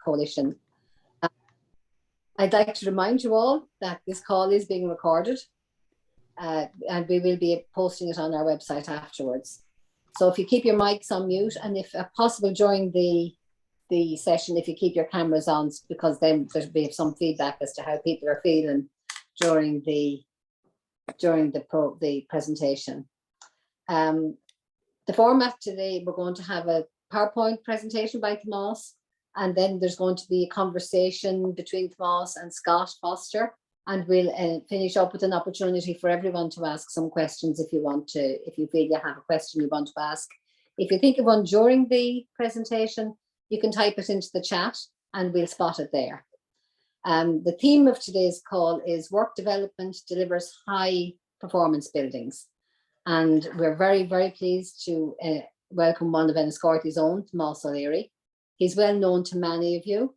coalition. I'd like to remind you all that this call is being recorded, and we will be posting it on our website afterwards. So if you keep your mics on mute, and if possible during the session, if you keep your cameras on, because then there'll be some feedback as to how people are feeling during the presentation. The format today, we're going to have a PowerPoint presentation by Tomas, and then there's going to be a conversation between Tomas and Scott Foster, and we'll finish up with an opportunity for everyone to ask some questions if you want to, if you feel you have a question you want to ask. If you think of one during the presentation, you can type it into the chat and we'll spot it there. The theme of today's call is Work Development Delivers High Performance Buildings. And we're very, very pleased to welcome one of Enniscorthy's own, Tomas O'Leary. He's well known to many of you.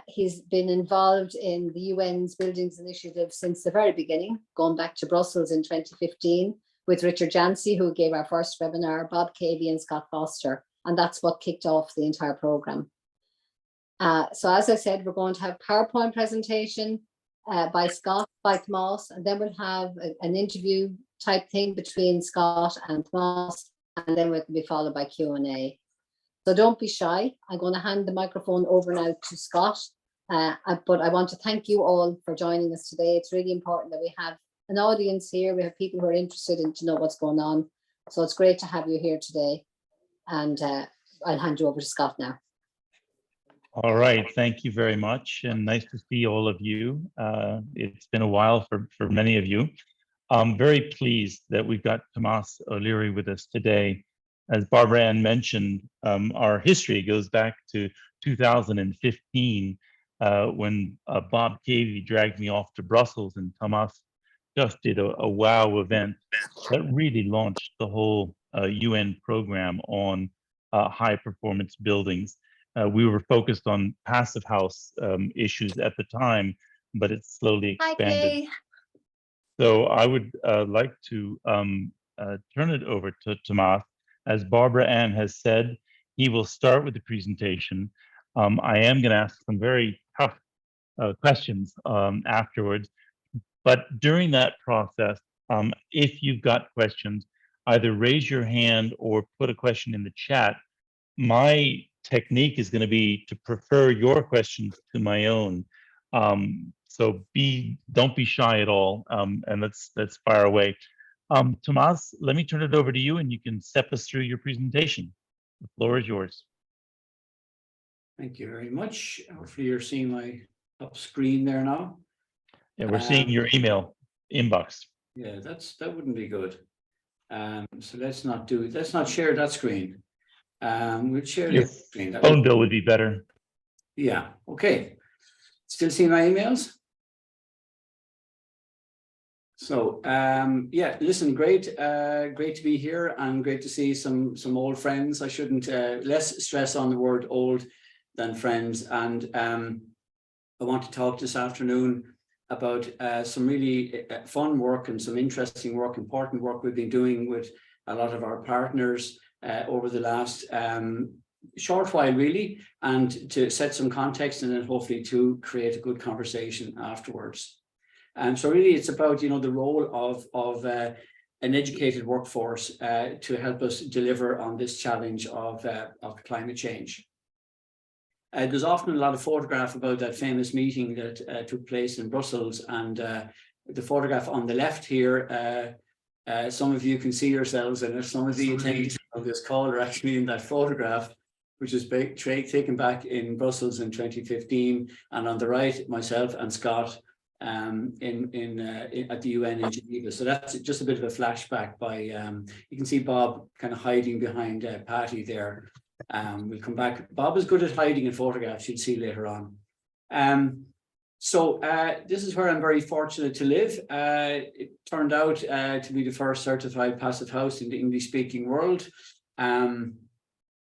He's been involved in the UN's Buildings Initiative since the very beginning, going back to Brussels in 2015 with Richard Jancy, who gave our first webinar, Bob Cavey and Scott Foster. And that's what kicked off the entire program. So as I said, we're going to have PowerPoint presentation by Scott, by Tomas, and then we'll have an interview type thing between Scott and Tomas, and then it will be followed by Q&A. So don't be shy. I'm going to hand the microphone over now to Scott, but I want to thank you all for joining us today. It's really important that we have an audience here. We have people who are interested in to know what's going on. So it's great to have you here today. And I'll hand you over to Scott now. All right, thank you very much, and nice to see all of you. It's been a while for many of you. I'm very pleased that we've got Tomas O'Leary with us today. As Barbara Ann mentioned, our history goes back to 2015 when Bob Cavey dragged me off to Brussels, and Tomas just did a wow event that really launched the whole UN program on high performance buildings. We were focused on passive house issues at the time, but it's slowly expanded. Hi, so I would like to turn it over to Tomas. As Barbara Ann has said, he will start with the presentation. I am going to ask some very tough questions afterwards, but during that process, if you've got questions, either raise your hand or put a question in the chat. My technique is going to be to prefer your questions to my own. So don't be shy at all, and let's fire away. Tomas, let me turn it over to you, and you can step us through your presentation. The floor is yours. Thank you very much. Hopefully you're seeing my up screen there now. Yeah, we're seeing your email inbox. Yeah, that wouldn't be good. So let's not share that screen. We'll share your screen. Phone bill would be better. Yeah, okay. Still seeing my emails? So yeah, listen, great to be here, and great to see some old friends. I shouldn't less stress on the word old than friends. And I want to talk this afternoon about some really fun work and some interesting work, important work we've been doing with a lot of our partners over the last short while, really, and to set some context, and then hopefully to create a good conversation afterwards. So really, it's about the role of an educated workforce to help us deliver on this challenge of climate change. There's often a lot of photograph about that famous meeting that took place in Brussels, and the photograph on the left here, some of you can see yourselves, and some of the attendees of this call are actually in that photograph, which is taken back in Brussels in 2015. And on the right, myself and Scott at the UN in Geneva. So that's just a bit of a flashback by, you can see Bob kind of hiding behind Patty there. We'll come back. Bob is good at hiding in photographs, you'll see later on. So this is where I'm very fortunate to live. It turned out to be the first certified passive house in the English-speaking world.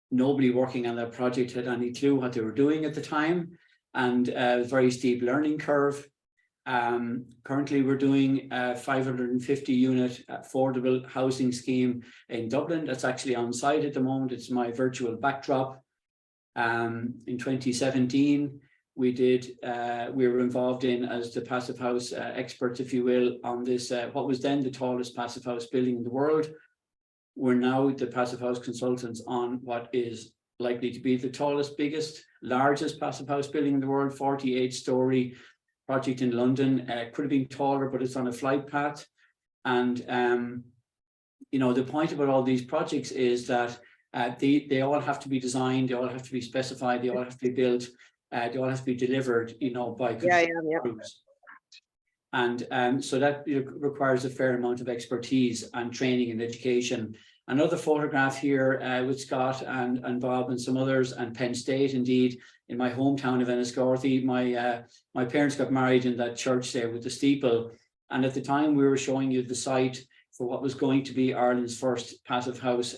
Nobody working on that project had any clue what they were doing at the time, and a very steep learning curve. Currently, we're doing a 550 unit affordable housing scheme in Dublin. That's actually on site at the moment. It's my virtual backdrop. In 2017, we were involved in, as the Passive House experts, if you will, on this, what was then the tallest Passive House building in the world. We're now the Passive House consultants on what is likely to be the tallest, biggest, largest Passive House building in the world, 48-story project in London. Could have been taller, but it's on a flight path. And, you know, the point about all these projects is that they all have to be designed, they all have to be specified, they all have to be built, they all have to be delivered, you know, by crews. And so that requires a fair amount of expertise and training and education. Another photograph here with Scott and Bob and some others, and Penn State, indeed, in my hometown of Enniscorthy. My parents got married in that church there with the steeple. And at the time we were showing you the site for what was going to be Ireland's first Passive House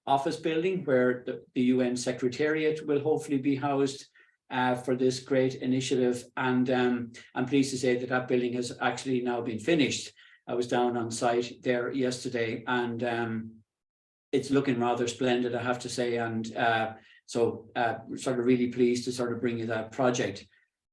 office building, where the UN Secretariat will hopefully be housed for this great initiative. And I'm pleased to say that that building has actually now been finished. I was down on site there yesterday, and it's looking rather splendid, I have to say. And so sort of really pleased to sort of bring you that project.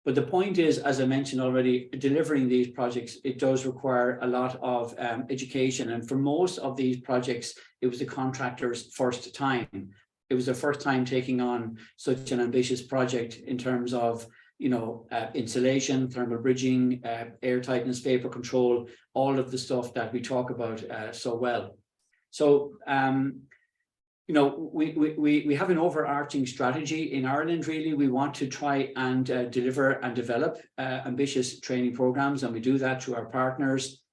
But the point is, as I mentioned already, delivering these projects, it does require a lot of education. And for most of these projects, it was the contractor's first time. It was their first time taking on such an ambitious project in terms of, you know, insulation, thermal bridging, air tightness, vapor control, all of the stuff that we talk about so well. So, you know, we have an overarching strategy in Ireland. Really, we want to try and deliver and develop ambitious training programs, and we do that through our partners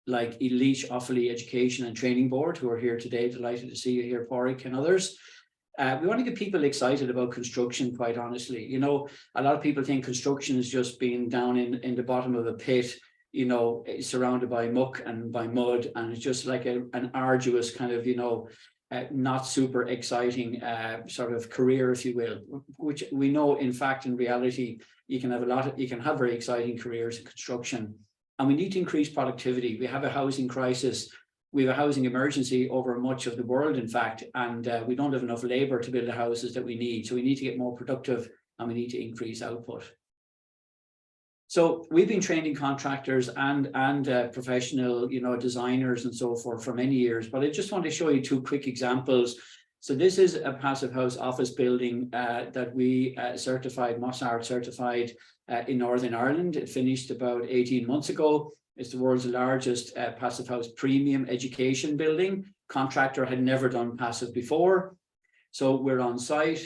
like Laois Offaly Education and Training Board, who are here today. Delighted to see you here, Pádraig, and others. We want to get people excited about construction, quite honestly. You know, a lot of people think construction is just being down in the bottom of a pit, you know, surrounded by muck and by mud, and it's just like an arduous kind of, you know, not super exciting sort of career, if you will, which we know, in fact, in reality, you can have very exciting careers in construction. And we need to increase productivity. We have a housing crisis. We have a housing emergency over much of the world, in fact, and we don't have enough labor to build the houses that we need. So we need to get more productive, and we need to increase output. So we've been training contractors and professional, you know, designers and so forth for many years. But I just want to show you two quick examples. So this is a Passive House office building that we certified, Mossart certified in Northern Ireland. It finished about 18 months ago. It's the world's largest Passive House premium education building. Contractor had never done passive before. So we're on site.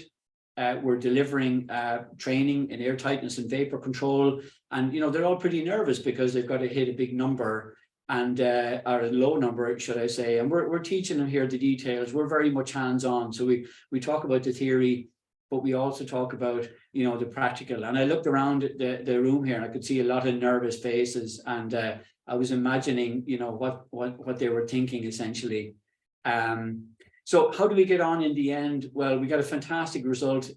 We're delivering training in air tightness and vapor control. And, you know, they're all pretty nervous because they've got to hit a big number and or a low number, should I say. And we're teaching them here the details. We're very much hands-on. So we talk about the theory, but we also talk about, you know, the practical. And I looked around the room here and I could see a lot of nervous faces. And I was imagining, you know, what they were thinking, essentially. So how do we get on in the end? Well, we got a fantastic result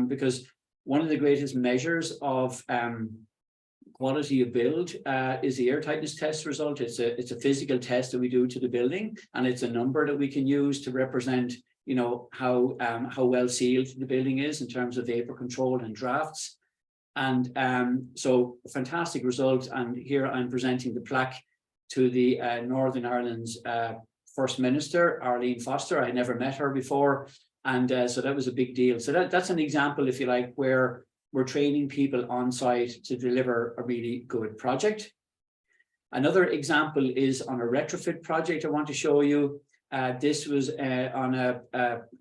because one of the greatest measures of quality of build is the air tightness test result. It's a physical test that we do to the building, and it's a number that we can use to represent, you know, how well sealed the building is in terms of vapor control and drafts. And so fantastic result. And here I'm presenting the plaque to the Northern Ireland's First Minister, Arlene Foster. I had never met her before. And so that was a big deal. So that's an example, if you like, where we're training people on site to deliver a really good project. Another example is on a retrofit project I want to show you. This was on a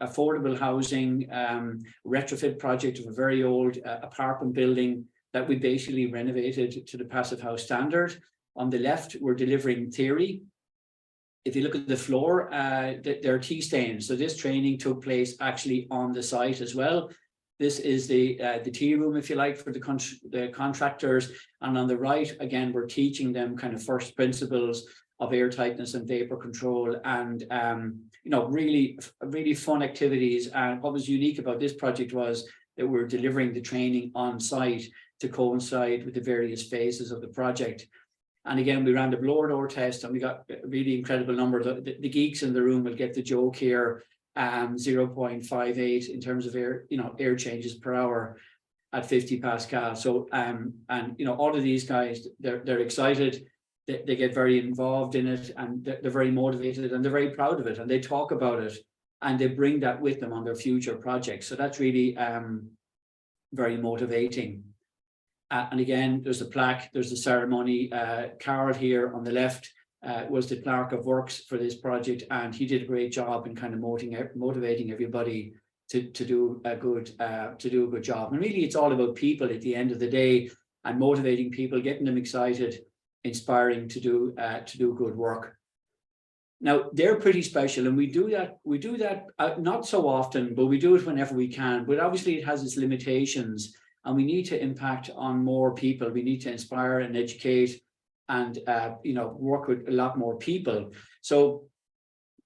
affordable housing retrofit project of a very old apartment building that we basically renovated to the Passive House standard. On the left, we're delivering theory. If you look at the floor, there are tea stains. So this training took place actually on the site as well. This is the tea room, if you like, for the contractors. And on the right, again, we're teaching them kind of first principles of air tightness and vapor control, and you know, really fun activities. And what was unique about this project was that we're delivering the training on site to coincide with the various phases of the project. And again, we ran the blower door test, and we got a really incredible number. The geeks in the room will get the joke here. 0.58 in terms of air changes per hour at 50 Pascal. So and all of these guys, they're excited. They get very involved in it, and they're very motivated, and they're very proud of it, and they talk about it, and they bring that with them on their future projects. So that's really very motivating. And again, there's the plaque, there's the ceremony. Carl here on the left was the clerk of works for this project, and he did a great job in kind of motivating everybody to do a good job. And really, it's all about people at the end of the day, and motivating people, getting them excited, inspiring to do good work. Now, they're pretty special, and we do that not so often, but we do it whenever we can. But obviously, it has its limitations, and we need to impact on more people. We need to inspire and educate, and work with a lot more people. So,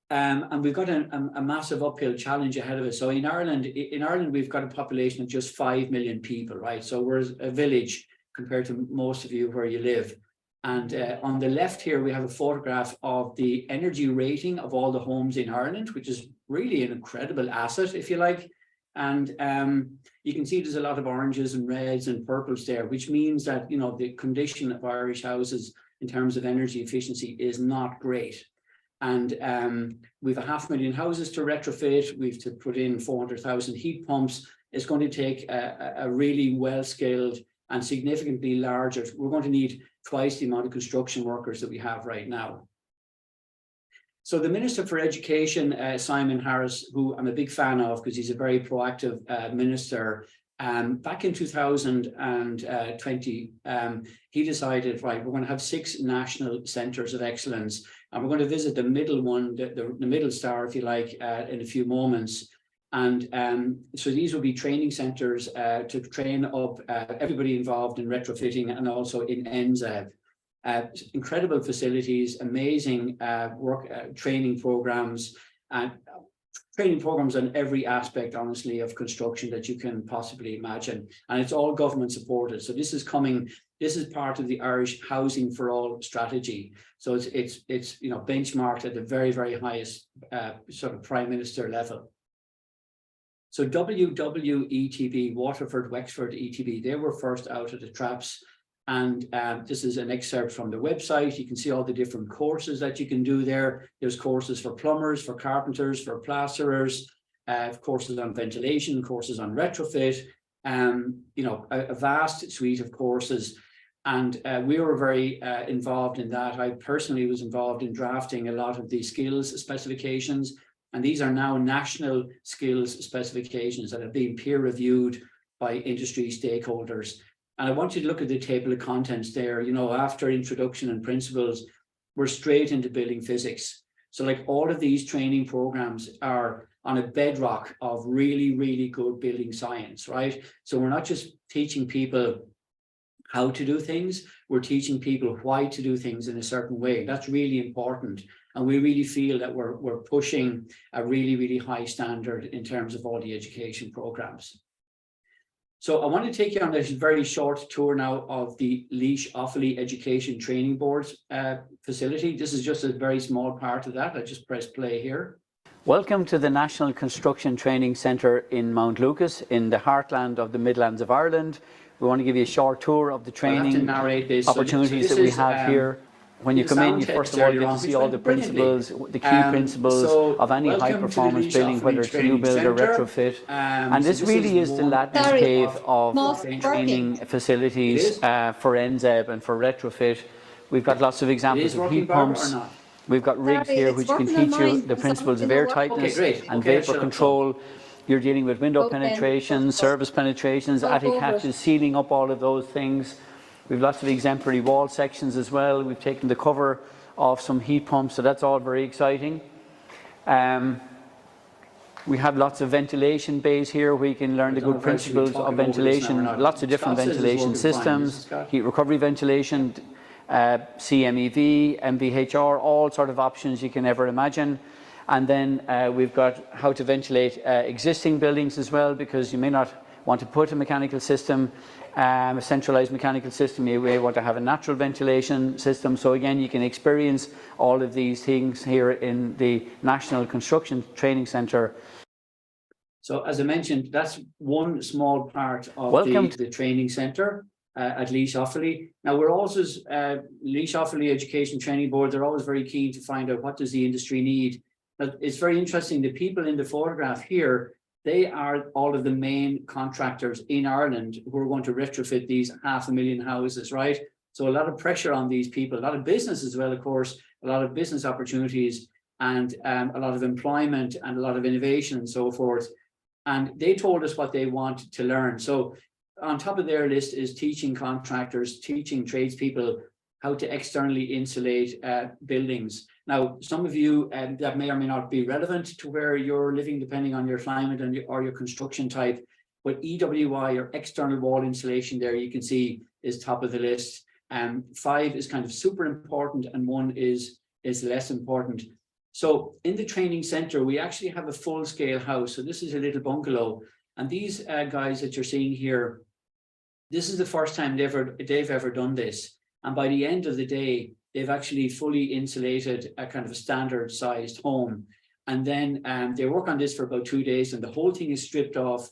and we've got a massive uphill challenge ahead of us. So in Ireland, we've got a population of just 5 million people, right? So we're a village compared to most of you where you live. And on the left here, we have a photograph of the energy rating of all the homes in Ireland, which is really an incredible asset, if you like. And you can see there's a lot of oranges and reds and purples there, which means that, the condition of Irish houses in terms of energy efficiency is not great. And we've 500,000 houses to retrofit. We've to put in 400,000 heat pumps. It's going to take a really well-skilled and significantly larger. We're going to need twice the amount of construction workers that we have right now. So the Minister for Education, Simon Harris, who I'm a big fan of because he's a very proactive minister, back in 2020, he decided, right, we're going to have 6 national centres of excellence, and we're going to visit the middle one, the middle star, if you like, in a few moments. And so these will be training centres to train up everybody involved in retrofitting and also in NZEB. Incredible facilities, amazing training programs, and training programs on every aspect, honestly, of construction that you can possibly imagine. And it's all government supported. So this is part of the Irish Housing for All strategy. So it's benchmarked at the very, very highest sort of Prime Minister level. So WWETB, Waterford, Wexford, ETB, they were first out of the traps. And this is an excerpt from the website. You can see all the different courses that you can do there. There's courses for plumbers, for carpenters, for plasterers, courses on ventilation, courses on retrofit, a vast suite of courses. And we were very involved in that. I personally was involved in drafting a lot of the skills specifications. And these are now national skills specifications that have been peer reviewed by industry stakeholders. And I want you to look at the table of contents there. After introduction and principles, we're straight into building physics. So like all of these training programs are on a bedrock of really, really good building science, right? So we're not just teaching people how to do things, we're teaching people why to do things in a certain way. That's really important. And we really feel that we're pushing a really, really high standard in terms of all the education programs. So I want to take you on this very short tour now of the Laois Offaly Education Training Board's facility. This is just a very small part of that. I just press play here. Welcome to the National Construction Training Centre in Mount Lucas in the heartland of the Midlands of Ireland. We want to give you a short tour of the training opportunities that we have here. When you come in, you first of all get to see all the principles, the key principles of any high-performance building, whether it's new build or retrofit. And this really is the Latin cave of training facilities for NZEB and for retrofit. We've got lots of examples of heat pumps. We've got rigs here which can teach you the principles of air tightness and vapor control. You're dealing with window penetrations, service penetrations, attic hatches, sealing up all of those things. We've lots of exemplary wall sections as well. We've taken the cover off some heat pumps, so that's all very exciting. We have lots of ventilation bays here where you can learn the good principles of ventilation, lots of different ventilation systems, heat recovery ventilation, CMEV, MVHR, all sort of options you can ever imagine. And then we've got how to ventilate existing buildings as well, because you may not want to put a mechanical system, a centralized mechanical system, you may want to have a natural ventilation system. So again, you can experience all of these things here in the National Construction Training Centre. So as I mentioned, that's one small part of the training centre at Laois Offaly. Now we're also, Laois Offaly Education Training Board, they're always very keen to find out what does the industry need. Now, it's very interesting, the people in the photograph here, they are all of the main contractors in Ireland who are going to retrofit these 500,000 houses, right? So a lot of pressure on these people, a lot of business as well, of course, a lot of business opportunities and a lot of employment and a lot of innovation and so forth. And they told us what they want to learn. So on top of their list is teaching contractors, teaching tradespeople how to externally insulate buildings. Now, some of you, that may or may not be relevant to where you're living, depending on your climate and or your construction type, but EWI, or external wall insulation, there you can see is top of the list. 5 is kind of super important and 1 is less important. So in the training centre, we actually have a full-scale house. So this is a little bungalow. And these guys that you're seeing here, this is the first time they've ever done this. And by the end of the day, they've actually fully insulated a kind of a standard sized home. And then they work on this for about 2 days and the whole thing is stripped off.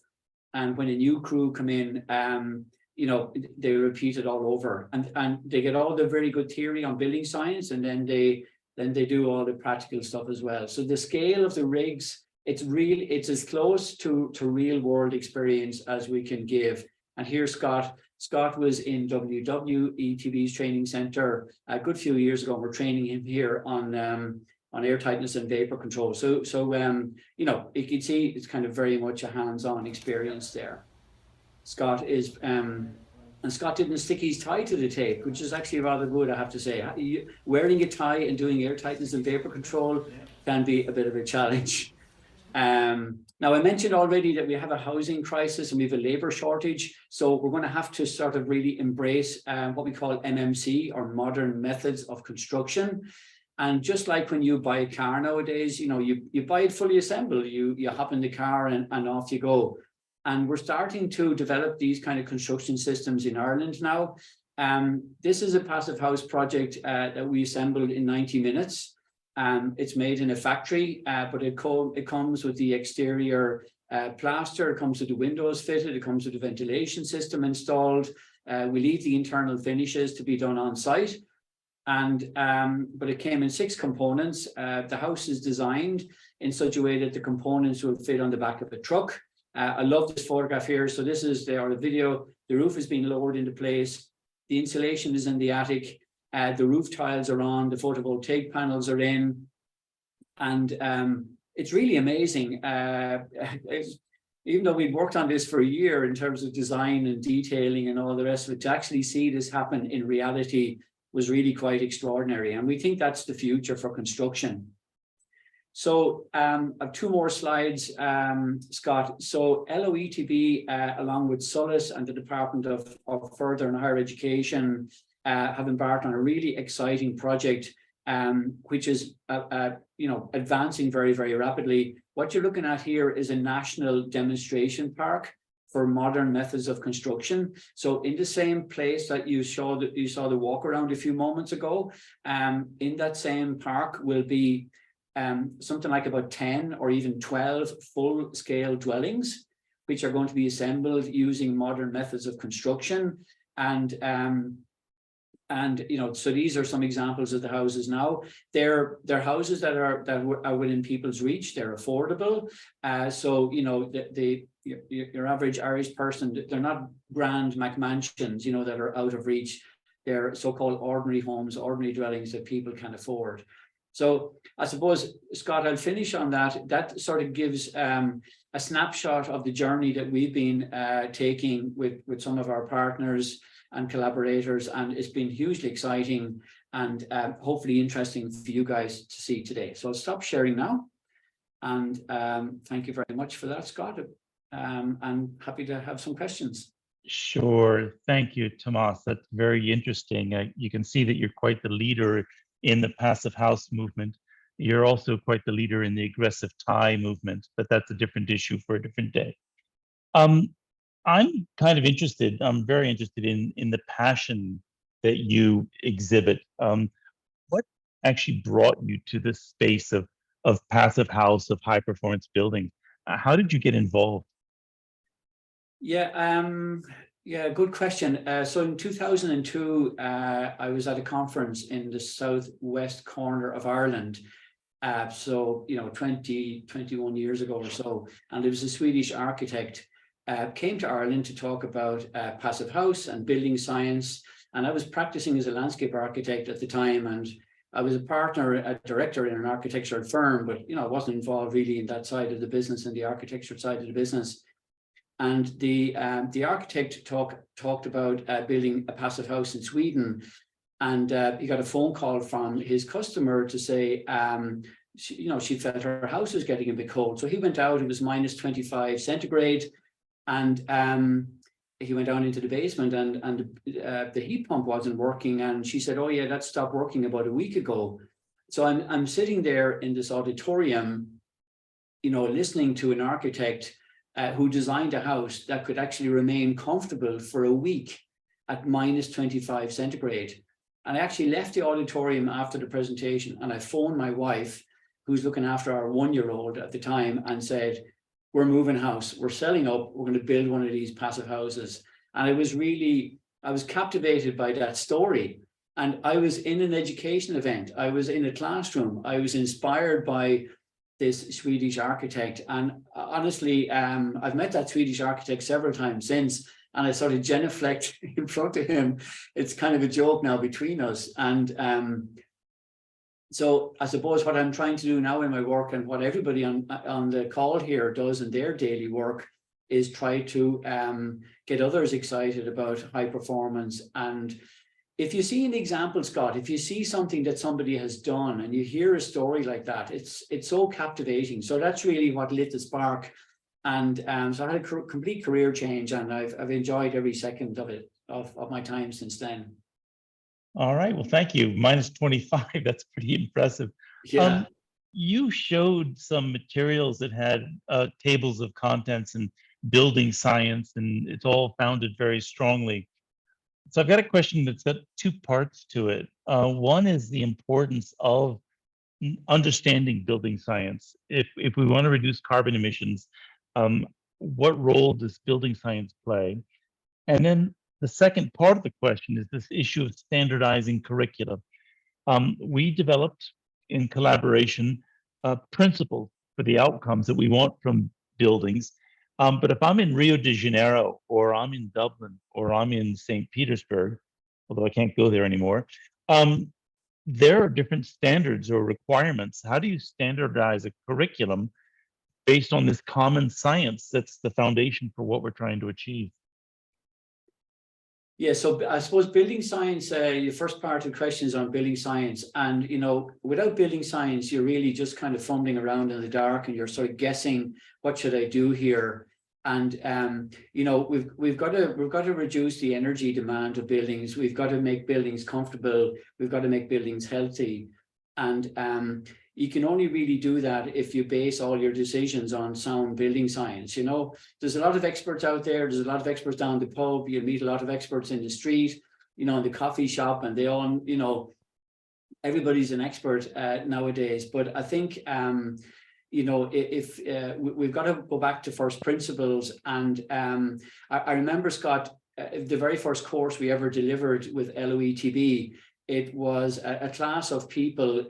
And when a new crew come in, you know, they repeat it all over. And they get all the very good theory on building science, and then they do all the practical stuff as well. So the scale of the rigs, it's as close to real world experience as we can give. And here's Scott. Scott was in ETB's training centre a good few years ago. We're training him here on air tightness and vapor control. So you know, you can see it's kind of very much a hands-on experience there. Scott is and Scott didn't stick his tie to the tape, which is actually rather good, I have to say. Wearing a tie and doing air tightness and vapor control can be a bit of a challenge. Now, I mentioned already that we have a housing crisis and we have a labour shortage. So we're going to have to sort of really embrace what we call MMC, or modern methods of construction. And just like when you buy a car nowadays, you know, you buy it fully assembled, you hop in the car and off you go. And we're starting to develop these kind of construction systems in Ireland now. This is a passive house project that we assembled in 90 minutes. It's made in a factory, but it comes with the exterior plaster, it comes with the windows fitted, it comes with the ventilation system installed. We leave the internal finishes to be done on site. And but it came in 6 components. The house is designed in such a way that the components will fit on the back of a truck. I love this photograph here. So this is the video. The roof is being lowered into place. The insulation is in the attic. The roof tiles are on. The photovoltaic panels are in. And it's really amazing. Even though we'd worked on this for a year in terms of design and detailing and all the rest of it, to actually see this happen in reality was really quite extraordinary. And we think that's the future for construction. So I have 2 more slides, Scott. So LOETB, along with SOLAS and the Department of Further and Higher Education, have embarked on a really exciting project, which is you know, advancing very, very rapidly. What you're looking at here is a national demonstration park for modern methods of construction. So in the same place that you saw the walk around a few moments ago, in that same park will be something like about 10 or even 12 full-scale dwellings, which are going to be assembled using modern methods of construction. And you know, so these are some examples of the houses now. They're houses that are within people's reach. They're affordable. So you know, your average Irish person, they're not grand McMansions, you know, that are out of reach. They're so-called ordinary homes, ordinary dwellings that people can afford. So I suppose, Scott, I'll finish on that. That sort of gives a snapshot of the journey that we've been taking with some of our partners and collaborators, and it's been hugely exciting and hopefully interesting for you guys to see today. So I'll stop sharing now, and thank you very much for that, Scott. I'm happy to have some questions. Sure, thank you, Tomas. That's very interesting. You can see that you're quite the leader in the passive house movement. You're also quite the leader in the aggressive tie movement, but that's a different issue for a different day. I'm kind of interested, I'm very interested in the passion that you exhibit. What actually brought you to this space of passive house, of high performance building? How did you get involved? Yeah, good question. So in 2002, I was at a conference in the southwest corner of Ireland. So, 21 years ago or so, and there was a Swedish architect came to Ireland to talk about passive house and building science. And I was practicing as a landscape architect at the time, and I was a partner, a director in an architectural firm, but I wasn't involved really in that side of the business and the architecture side of the business. And the architect talked about building a passive house in Sweden, and he got a phone call from his customer to say, she felt her house was getting a bit cold. So he went out, it was minus 25 centigrade, and he went down into the basement, and the heat pump wasn't working. And she said, oh yeah, that stopped working about a week ago. So I'm sitting there in this auditorium, listening to an architect who designed a house that could actually remain comfortable for a week at minus 25 centigrade. And I actually left the auditorium after the presentation, and I phoned my wife, who's looking after our 1-year-old at the time, and said, we're moving house, we're selling up, we're going to build one of these passive houses. And I was captivated by that story. And I was in an education event, I was in a classroom, I was inspired by this Swedish architect. And honestly, I've met that Swedish architect several times since, and I sort of genuflect in front of him. It's kind of a joke now between us. And so I suppose what I'm trying to do now in my work, and what everybody on the call here does in their daily work, is try to get others excited about high performance. And if you see an example, Scott, if you see something that somebody has done and you hear a story like that, it's so captivating. So that's really what lit the spark. And so I had a complete career change, and I've enjoyed every second of it, of my time since then. All right, well, thank you. Minus 25, that's pretty impressive. Yeah. You showed some materials that had tables of contents and building science, and it's all founded very strongly. So I've got a question that's got two parts to it. One is the importance of understanding building science. If we want to reduce carbon emissions, what role does building science play? And then the second part of the question is this issue of standardizing curricula. We developed in collaboration principles for the outcomes that we want from buildings. But if I'm in Rio de Janeiro, or I'm in Dublin, or I'm in St. Petersburg, although I can't go there anymore, there are different standards or requirements. How do you standardize a curriculum based on this common science that's the foundation for what we're trying to achieve? Yeah, so I suppose building science, your first part of the question is on building science. And, without building science, you're really just kind of fumbling around in the dark, and you're sort of guessing, what should I do here? And, we've got to reduce the energy demand of buildings. We've got to make buildings comfortable. We've got to make buildings healthy. And you can only really do that if you base all your decisions on sound building science. There's a lot of experts out there. There's a lot of experts down the pub. You meet a lot of experts in the street, in the coffee shop, and they all, everybody's an expert nowadays. But I think, if we've got to go back to first principles. And I remember, Scott, the very first course we ever delivered with LOETB, it was a class of people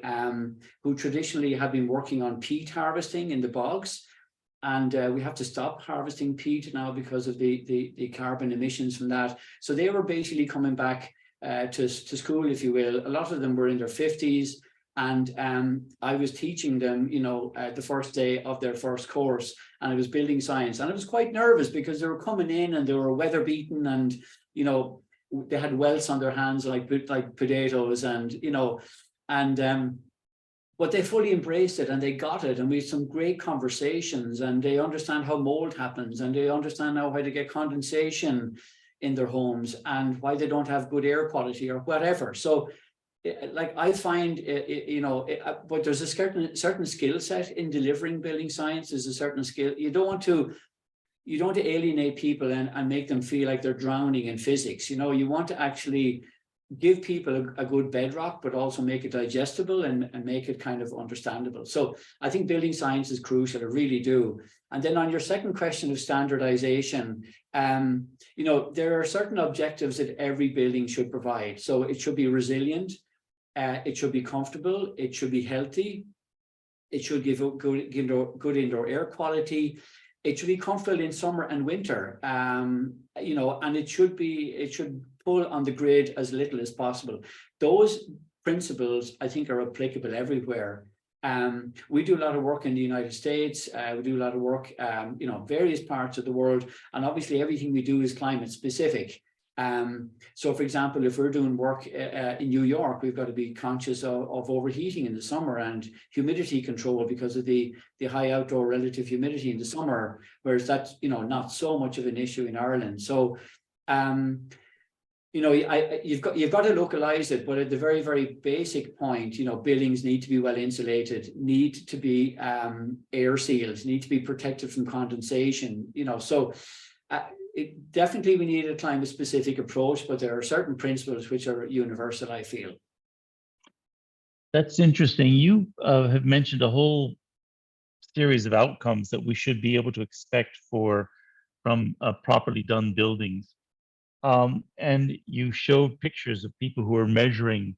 who traditionally have been working on peat harvesting in the bogs. And we have to stop harvesting peat now because of the carbon emissions from that. So they were basically coming back to school, if you will. A lot of them were in their 50s. And I was teaching them, the first day of their first course, and it was building science. And I was quite nervous because they were coming in and they were weather beaten, and, they had welts on their hands like potatoes, and but they fully embraced it, and they got it, and we had some great conversations, and they understand how mold happens, and they understand now how to get condensation in their homes, and why they don't have good air quality or whatever. So I find but there's a certain skill set in delivering building science. There's a certain skill. You don't want to you don't alienate people and make them feel like they're drowning in physics. You know, you want to actually give people a good bedrock, but also make it digestible and make it kind of understandable. So I think building science is crucial, I really do. And then on your second question of standardization, you know, there are certain objectives that every building should provide. So it should be resilient, it should be comfortable, it should be healthy, it should give good indoor air quality, it should be comfortable in summer and winter, you know, and it should pull on the grid as little as possible. Those principles, I think, are applicable everywhere. We do a lot of work in the United States. We do a lot of work, you know, various parts of the world, and obviously everything we do is climate specific. So, for example, if we're doing work in New York, we've got to be conscious of overheating in the summer and humidity control because of the high outdoor relative humidity in the summer, whereas that's, you know, not so much of an issue in Ireland. So, you know, you've got to localize it, but at the very, very basic point, you know, buildings need to be well insulated, need to be air sealed, need to be protected from condensation, you know. So definitely we need a climate specific approach, but there are certain principles which are universal, I feel. That's interesting. You have mentioned a whole series of outcomes that we should be able to expect from properly done buildings. And you showed pictures of people who are measuring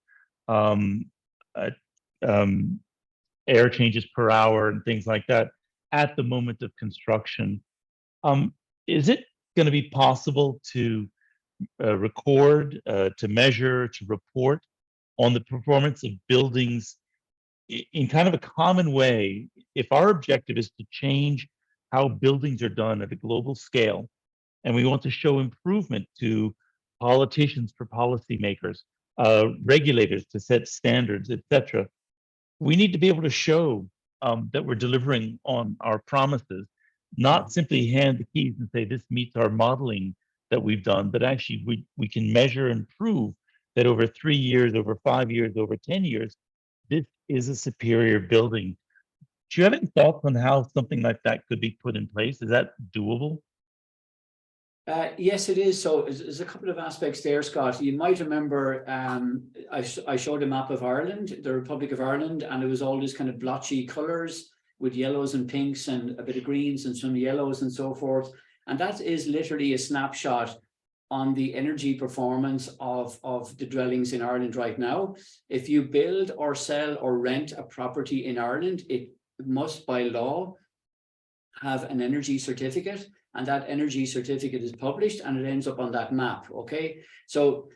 air changes per hour and things like that at the moment of construction. Is it going to be possible to record, to measure, to report on the performance of buildings in kind of a common way? If our objective is to change how buildings are done at a global scale, and we want to show improvement to politicians for policymakers, regulators to set standards, etc., we need to be able to show that we're delivering on our promises, not simply hand the keys and say this meets our modeling that we've done, but actually we can measure and prove that over 3 years, over 5 years, over 10 years, this is a superior building. Do you have any thoughts on how something like that could be put in place? Is that doable? Yes, it is. So there's a couple of aspects there, Scott. You might remember I showed a map of Ireland, the Republic of Ireland, and it was all these kind of blotchy colours with yellows and pinks and a bit of greens and some yellows and so forth. And that is literally a snapshot on the energy performance of the dwellings in Ireland right now. If you build or sell or rent a property in Ireland, it must by law have an energy certificate, and that energy certificate is published and it ends up on that map. Okay, so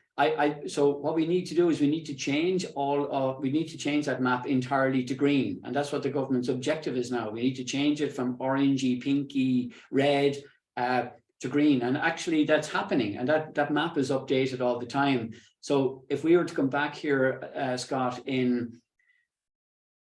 so what we need to do is we need to change that map entirely to green, and that's what the government's objective is now. We need to change it from orangey, pinky, red to green, and actually that's happening, and that map is updated all the time. So if we were to come back here, Scott, in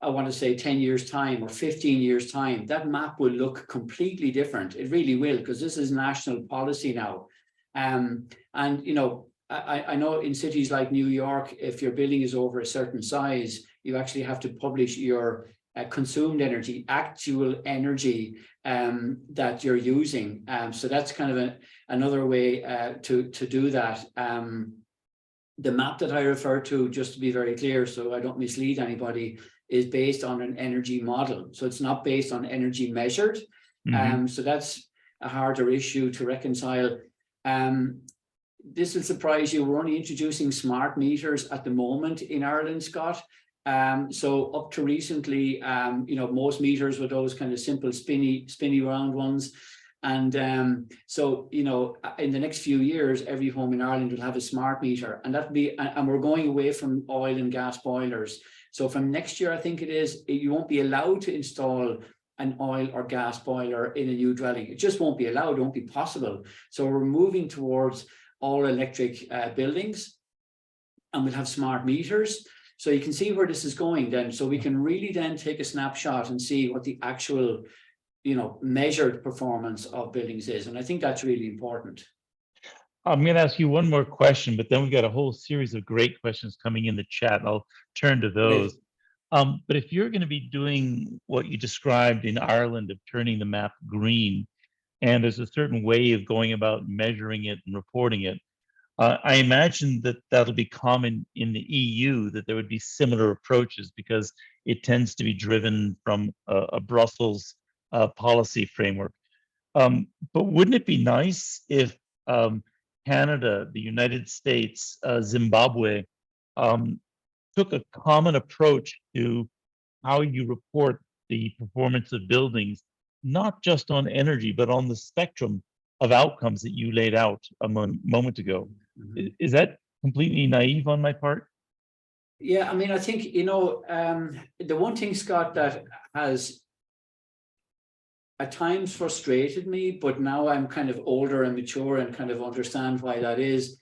I want to say 10 years time or 15 years time, that map will look completely different. It really will, because this is national policy now. And, you know, I know in cities like New York, if your building is over a certain size, you actually have to publish your consumed energy, actual energy that you're using. So that's kind of another way to do that. The map that I refer to, just to be very clear, so I don't mislead anybody, is based on an energy model. So it's not based on energy measured. Mm-hmm. So that's a harder issue to reconcile. This will surprise you. We're only introducing smart meters at the moment in Ireland, Scott. So up to recently, you know, most meters were those kind of simple spinny round ones. And so, you know, in the next few years, every home in Ireland will have a smart meter, and and we're going away from oil and gas boilers. So from next year, I think it is, you won't be allowed to install an oil or gas boiler in a new dwelling. It just won't be allowed, it won't be possible. So we're moving towards all electric buildings, and we'll have smart meters. So you can see where this is going then. So we can really then take a snapshot and see what the actual, you know, measured performance of buildings is. And I think that's really important. I'm going to ask you one more question, but then we've got a whole series of great questions coming in the chat. I'll turn to those. But if you're going to be doing what you described in Ireland of turning the map green, and there's a certain way of going about measuring it and reporting it. I imagine that that'll be common in the EU, that there would be similar approaches because it tends to be driven from a Brussels policy framework. But wouldn't it be nice if Canada, the United States, Zimbabwe took a common approach to how you report the performance of buildings, not just on energy, but on the spectrum of outcomes that you laid out a moment ago? Is that completely naive on my part? Yeah, I mean, I think, you know, the one thing, Scott, that has at times frustrated me, but now I'm kind of older and mature and kind of understand why that is.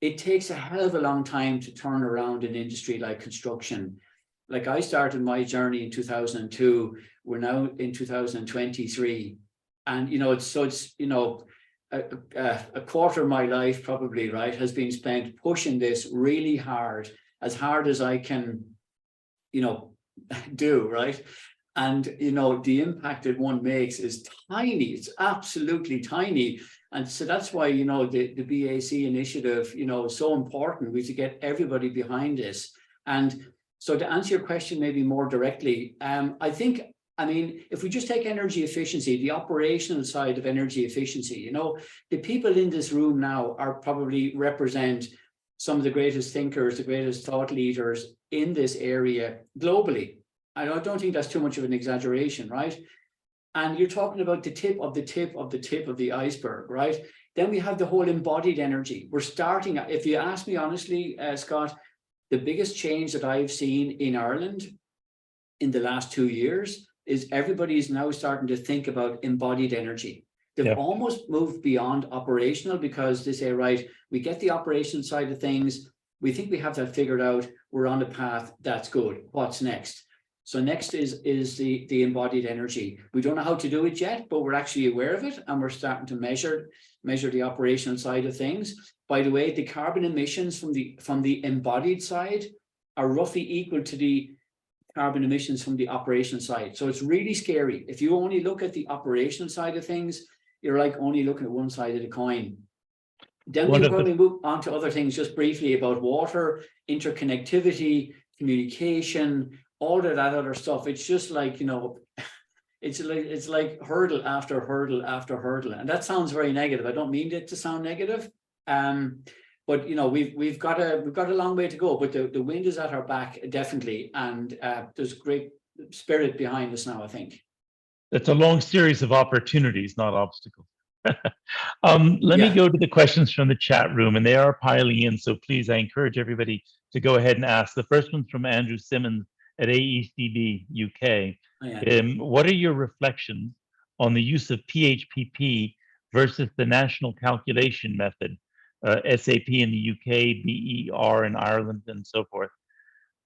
It takes a hell of a long time to turn around an industry like construction. Like, I started my journey in 2002. We're now in 2023. And, you know, it's you know, a quarter of my life probably, right, has been spent pushing this really hard as I can, you know, do, right? And, you know, the impact that one makes is tiny. It's absolutely tiny. And so that's why, you know, the BAC initiative, you know, is so important. We have to get everybody behind this. And so to answer your question maybe more directly, I think, I mean, if we just take energy efficiency, the operational side of energy efficiency, you know, the people in this room now are probably represent some of the greatest thinkers, the greatest thought leaders in this area globally. I don't think that's too much of an exaggeration, right? And you're talking about the tip of the tip of the tip of the iceberg, right? Then we have the whole embodied energy. We're starting, if you ask me honestly, Scott, the biggest change that I've seen in Ireland in the last 2 years is everybody's now starting to think about embodied energy. They've almost moved beyond operational, because they say, right, we get the operational side of things. We think we have that figured out. We're on the path. That's good. What's next? So next is the embodied energy. We don't know how to do it yet, but we're actually aware of it, and we're starting to measure the operational side of things. By the way, the carbon emissions from the embodied side are roughly equal to the carbon emissions from the operational side. So it's really scary. If you only look at the operational side of things, you're like only looking at one side of the coin. Then we'll probably move on to other things just briefly about water, interconnectivity, communication, all of that other stuff. It's just like, you know, it's like hurdle after hurdle after hurdle. And that sounds very negative. I don't mean it to sound negative. But you know, we've got a long way to go, but the wind is at our back, definitely. And there's great spirit behind us now, I think. It's a long series of opportunities, not obstacles. Let me go to the questions from the chat room, and they are piling in. So please, I encourage everybody to go ahead and ask. The first one's from Andrew Simmons at AECB UK. What are your reflections on the use of PHPP versus the national calculation method, SAP in the UK, BER in Ireland, and so forth?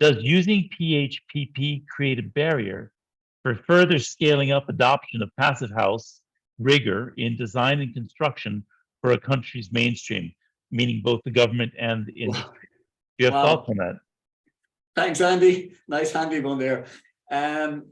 Does using PHPP create a barrier for further scaling up adoption of passive house rigor in design and construction for a country's mainstream, meaning both the government and the industry? Do you have thoughts on that? Thanks, Andy. Nice handy one there.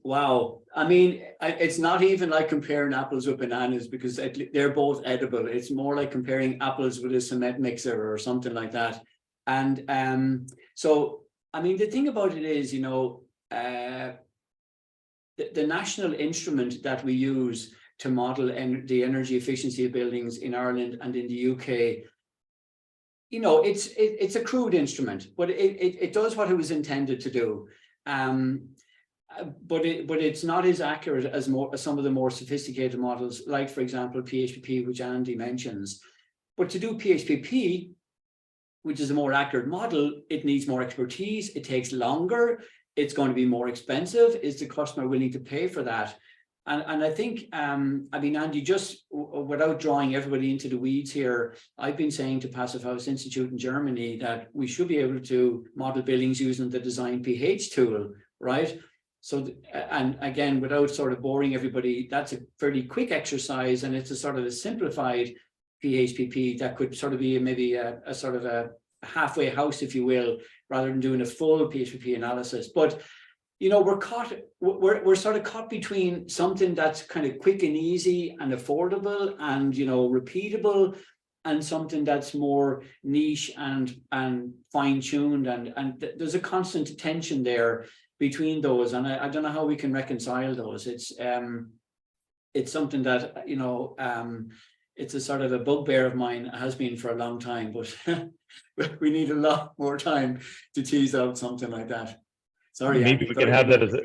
Wow. I mean, it's not even like comparing apples with bananas, because they're both edible. It's more like comparing apples with a cement mixer or something like that. And so, I mean, the thing about it is, you know, the national instrument that we use to model the energy efficiency of buildings in Ireland and in the UK, you know, it's a crude instrument, but it does what it was intended to do. But it's not as accurate as some of the more sophisticated models, like, for example, PHPP, which Andy mentions. But to do PHPP, which is a more accurate model, it needs more expertise. It takes longer. It's going to be more expensive. Is the customer willing to pay for that? And I think, I mean, Andy, just without drawing everybody into the weeds here, I've been saying to Passive House Institute in Germany that we should be able to model buildings using the Design PH tool, right? So, and again, without sort of boring everybody, that's a fairly quick exercise, and it's a sort of a simplified PHPP that could sort of be maybe a sort of a halfway house, if you will, rather than doing a full PHPP analysis. But you know, we're sort of caught between something that's kind of quick and easy and affordable and, you know, repeatable, and something that's more niche and fine-tuned, and there's a constant tension there between those, and I don't know how we can reconcile those. It's something that, you know, it's a sort of a bugbear of mine, it has been for a long time, but we need a lot more time to tease out something like that. Sorry, maybe Andy, we can have that as a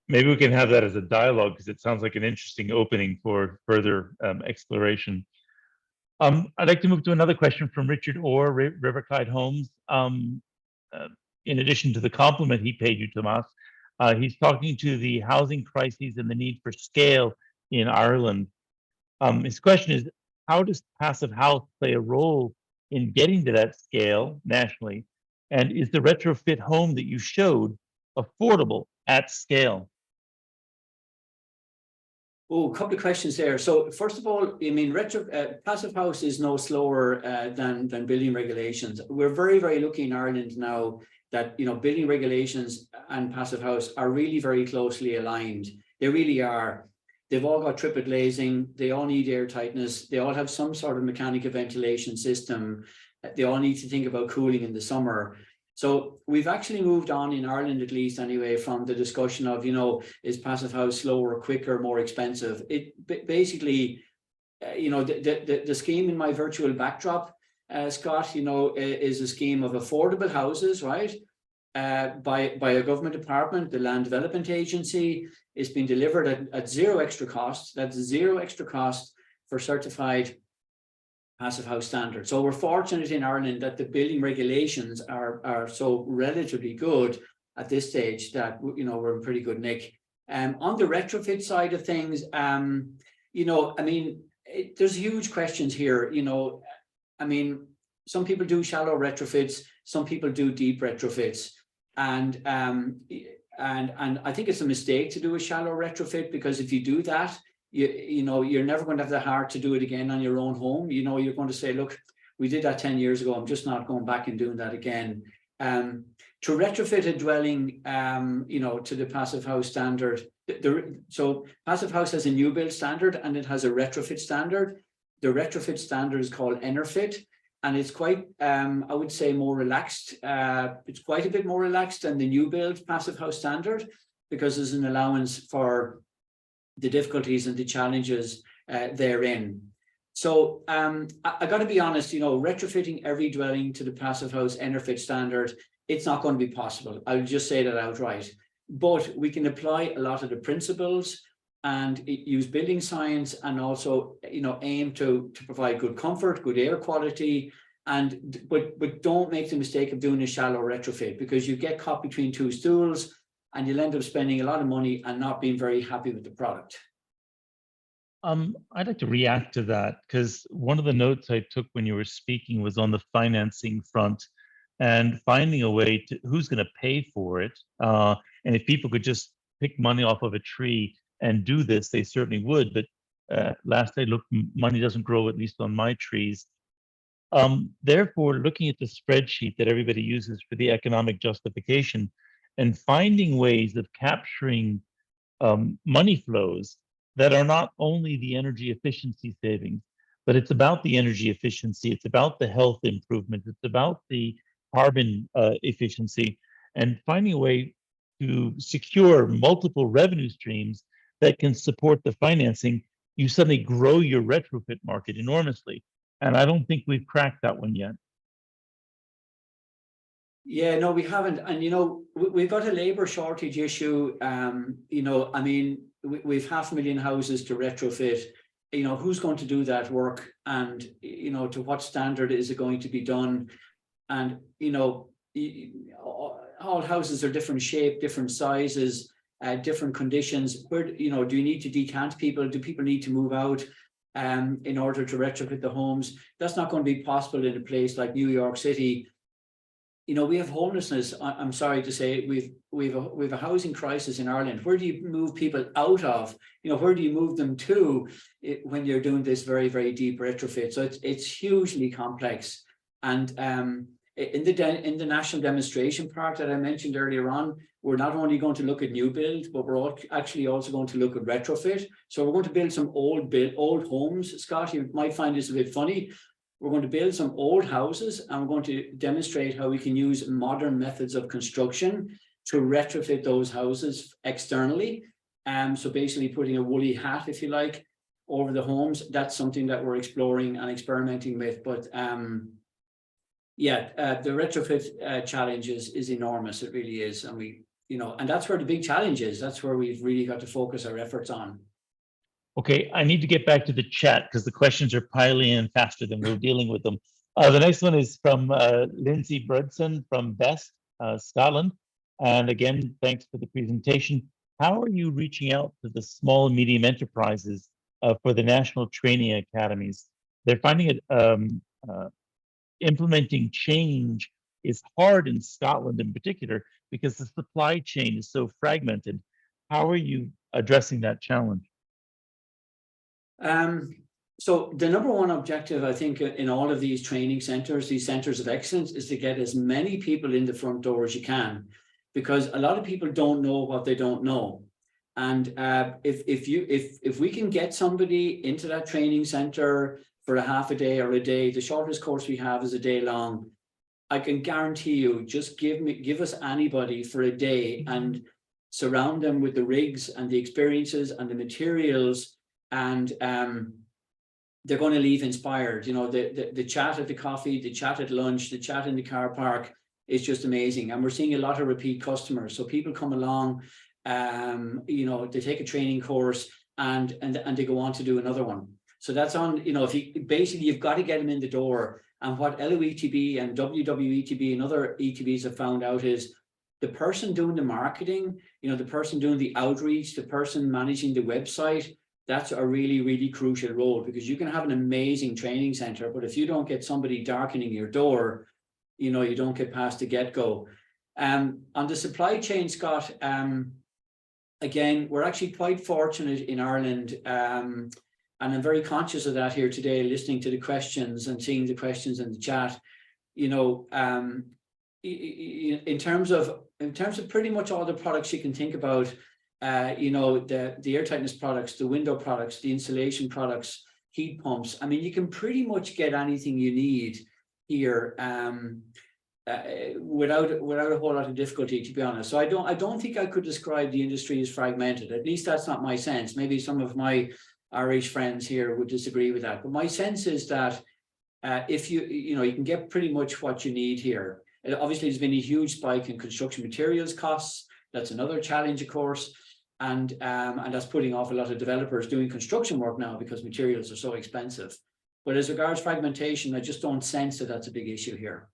maybe we can have that as a dialogue, because it sounds like an interesting opening for further exploration. I'd like to move to another question from Richard Orr, Riverside Homes. In addition to the compliment he paid you, Tomas, he's talking to the housing crises and the need for scale in Ireland. His question is, how does Passive House play a role in getting to that scale nationally? And is the retrofit home that you showed affordable at scale? Oh, a couple of questions there. So first of all, I mean, Passive House is no slower than building regulations. We're very, very lucky in Ireland now that, you know, building regulations and Passive House are really very closely aligned. They really are. They've all got triple glazing. They all need air tightness. They all have some sort of mechanical ventilation system. They all need to think about cooling in the summer. So we've actually moved on in Ireland, at least anyway, from the discussion of, you know, is Passive House slower, quicker, more expensive? It basically, you know, the scheme in my virtual backdrop, Scott, you know, is a scheme of affordable houses, right? By a government department, the Land Development Agency. Is being delivered at zero extra cost. That's zero extra cost for certified Passive House standard. So we're fortunate in Ireland that the building regulations are so relatively good at this stage that, you know, we're in pretty good nick. On the retrofit side of things, you know, I mean, there's huge questions here. You know, I mean, some people do shallow retrofits, some people do deep retrofits, and I think it's a mistake to do a shallow retrofit, because if you do that, you know, you're never going to have the heart to do it again on your own home. You know, you're going to say, look, we did that 10 years ago. I'm just not going back and doing that again. To retrofit a dwelling, you know, to the Passive House standard. So Passive House has a new build standard and it has a retrofit standard. The retrofit standard is called EnerFit. And it's quite, I would say, more relaxed. It's quite a bit more relaxed than the new build Passive House standard, because there's an allowance for the difficulties and the challenges therein. So I got to be honest, you know, retrofitting every dwelling to the Passive House EnerFit standard, it's not going to be possible. I'll just say that outright. But we can apply a lot of the principles and use building science, and also, you know, aim to provide good comfort, good air quality, but don't make the mistake of doing a shallow retrofit, because you get caught between two stools and you'll end up spending a lot of money and not being very happy with the product. I'd like to react to that, because one of the notes I took when you were speaking was on the financing front and finding a way to who's going to pay for it. And if people could just pick money off of a tree and do this, they certainly would. But last I looked, money doesn't grow, at least on my trees. Therefore, looking at the spreadsheet that everybody uses for the economic justification and finding ways of capturing money flows that are not only the energy efficiency savings, but it's about the energy efficiency, it's about the health improvement, it's about the carbon efficiency, and finding a way to secure multiple revenue streams that can support the financing. You suddenly grow your retrofit market enormously. And I don't think we've cracked that one yet. Yeah, no, we haven't. And, you know, we've got a labor shortage issue. You know, I mean, we've 500,000 houses to retrofit. You know, who's going to do that work? And, you know, to what standard is it going to be done? And, you know, all houses are different shape, different sizes, different conditions. Where, you know, do you need to decant people? Do people need to move out in order to retrofit the homes? That's not going to be possible in a place like New York City. You know, we have homelessness. I'm sorry to say, we've a housing crisis in Ireland. Where do you move people out of? You know, where do you move them to when you're doing this very, very deep retrofit? So it's hugely complex, and in the national demonstration park that I mentioned earlier on, we're not only going to look at new build, but we're actually also going to look at retrofit. So we're going to build some old homes. Scott, you might find this a bit funny. We're going to build some old houses, and we're going to demonstrate how we can use modern methods of construction to retrofit those houses externally. So basically putting a woolly hat, if you like, over the homes. That's something that we're exploring and experimenting with. But the retrofit challenge is enormous. It really is. And and that's where the big challenge is. That's where we've really got to focus our efforts on. Okay, I need to get back to the chat because the questions are piling in faster than we're dealing with them. The next one is from Lindsay Brudson from Best, Scotland. And again, thanks for the presentation. How are you reaching out to the small and medium enterprises for the national training academies? They're finding it implementing change is hard in Scotland in particular because the supply chain is so fragmented. How are you addressing that challenge? So the number one objective, I think, in all of these training centers, these centers of excellence, is to get as many people in the front door as you can, because a lot of people don't know what they don't know. And if we can get somebody into that training center for a half a day or a day, the shortest course we have is a day long. I can guarantee you, just give us anybody for a day and surround them with the rigs and the experiences and the materials, and they're going to leave inspired. The chat at the coffee, the chat at lunch, the chat in the car park is just amazing. And we're seeing a lot of repeat customers. So people come along, they take a training course and they go on to do another one. So that's on, you've got to get them in the door. And what LOETB and WWETB and other ETBs have found out is the person doing the marketing, the person doing the outreach, the person managing the website, that's a really, really crucial role, because you can have an amazing training center, but if you don't get somebody darkening your door, you don't get past the get-go. On the supply chain, Scott, again, we're actually quite fortunate in Ireland, and I'm very conscious of that here today, listening to the questions and seeing the questions in the chat. In terms of pretty much all the products you can think about, the air tightness products, the window products, the insulation products, heat pumps. I mean, you can pretty much get anything you need here without a whole lot of difficulty, to be honest. So I don't think I could describe the industry as fragmented. At least that's not my sense. Maybe some of my Irish friends here would disagree with that. But my sense is that if you can get pretty much what you need here. Obviously, there's been a huge spike in construction materials costs. That's another challenge, of course. And that's putting off a lot of developers doing construction work now because materials are so expensive. But as regards fragmentation, I just don't sense that that's a big issue here.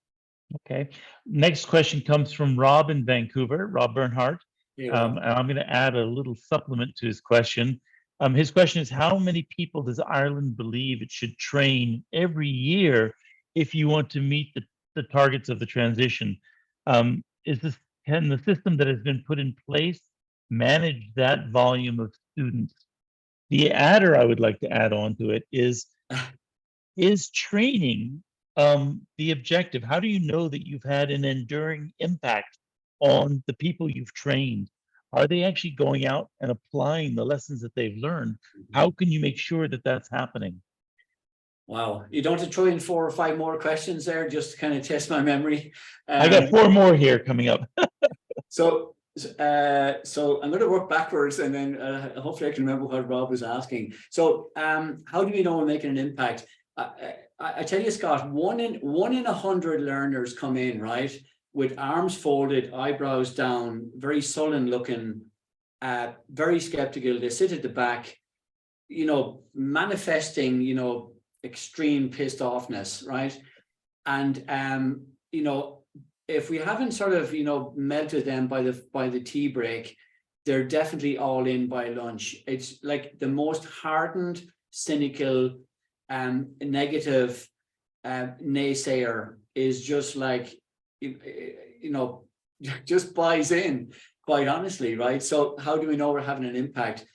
Okay. Next question comes from Rob in Vancouver, Rob Bernhardt. And I'm going to add a little supplement to his question. His question is, how many people does Ireland believe it should train every year if you want to meet the targets of the transition? Can the system that has been put in place manage that volume of students? The adder I would like to add on to it is training the objective? How do you know that you've had an enduring impact on the people you've trained? Are they actually going out and applying the lessons that they've learned? How can you make sure that that's happening? Wow, you don't have to throw in 4 or 5 more questions there just to kind of test my memory. I got 4 more here coming up. So I'm going to work backwards, and then hopefully I can remember what Rob was asking. So how do we know we're making an impact? I tell you, Scott, one in 100 learners come in, right, with arms folded, eyebrows down, very sullen looking, very skeptical. They sit at the back, manifesting, extreme pissed offness, right? And if we haven't sort of melted them by the tea break, they're definitely all in by lunch. It's like the most hardened, cynical, negative naysayer is just like just buys in, quite honestly, right? So how do we know we're having an impact?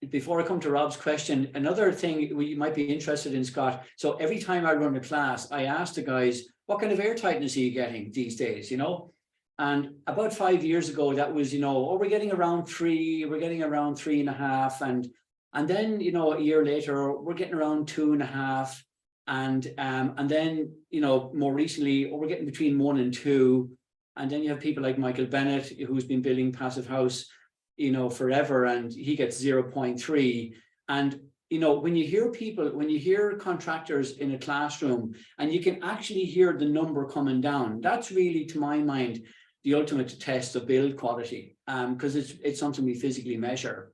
before I come to Rob's question, another thing we might be interested in, Scott. So every time I run a class, I ask the guys, what kind of air tightness are you getting these days, you know? And about 5 years ago, that was, you know, oh, we're getting around 3, we're getting around 3.5. And then, you know, a year later, we're getting around 2.5. And then, you know, more recently, oh, we're getting between 1 and 2. And then you have people like Michael Bennett, who's been building Passive House, you know, forever, and he gets 0.3. And, you know, when you hear contractors in a classroom and you can actually hear the number coming down, that's really, to my mind, the ultimate test of build quality, because it's something we physically measure.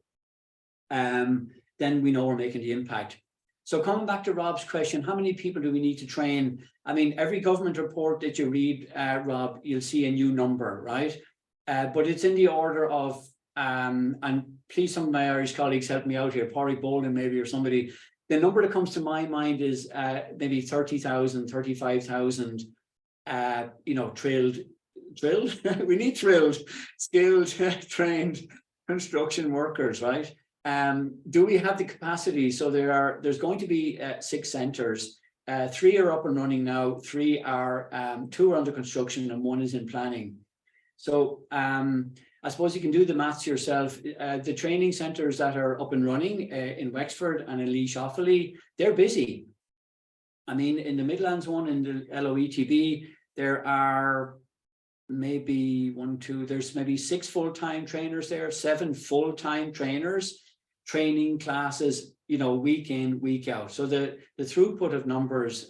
Then we know we're making the impact. So coming back to Rob's question, how many people do we need to train? I mean, every government report that you read, Rob, you'll see a new number, right? But it's in the order of, and please, some of my Irish colleagues help me out here, Pádraig Bolden maybe, or somebody. The number that comes to my mind is maybe 30,000, 35,000, you know, drilled. We need drilled, skilled, trained construction workers, right? Do we have the capacity? So there's going to be 6 centres. 3 are up and running now. 2 are under construction, and 1 is in planning. So I suppose you can do the maths yourself. The training centres that are up and running in Wexford and in Laois Offaly, they're busy. I mean, in the Midlands one, in the LOETB, there are maybe there's maybe 6 full-time trainers there, 7 full-time trainers training classes, you know, week in, week out. So the throughput of numbers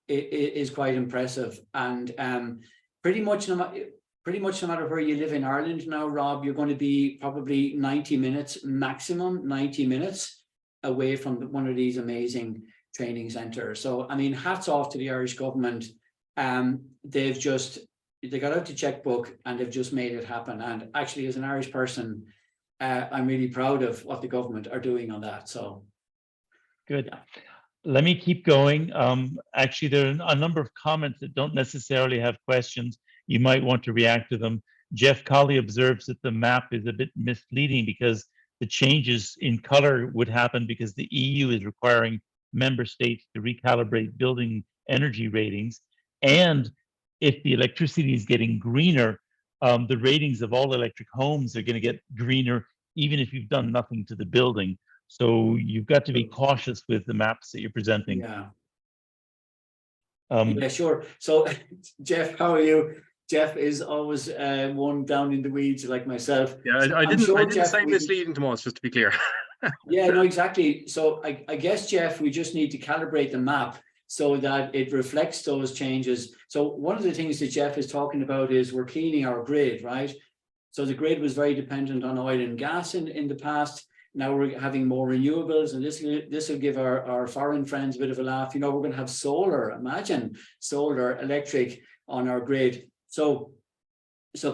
is quite impressive. And pretty much no matter where you live in Ireland now, Rob, you're going to be probably 90 minutes, maximum 90 minutes away from one of these amazing training centres. So, I mean, hats off to the Irish government. They got out the checkbook and they've just made it happen. And actually, as an Irish person, I'm really proud of what the government are doing on that. So good. Yeah. Let me keep going. Actually, there are a number of comments that don't necessarily have questions. You might want to react to them. Jeff Colley observes that the map is a bit misleading because the changes in color would happen because the EU is requiring member states to recalibrate building energy ratings. And if the electricity is getting greener, the ratings of all electric homes are going to get greener, even if you've done nothing to the building. So you've got to be cautious with the maps that you're presenting. Yeah. Um, Yeah, sure. So, Jeff, how are you? Jeff is always one down in the weeds like myself. Yeah, So I I'm didn't sure, I didn't Jeff, say misleading to us, just to be clear. Yeah, no, exactly. So I guess, Jeff, we just need to calibrate the map so that it reflects those changes. So one of the things that Jeff is talking about is we're cleaning our grid, right? So the grid was very dependent on oil and gas in the past. Now we're having more renewables, and this will give our foreign friends a bit of a laugh. You know, we're going to have solar. Imagine solar electric on our grid. So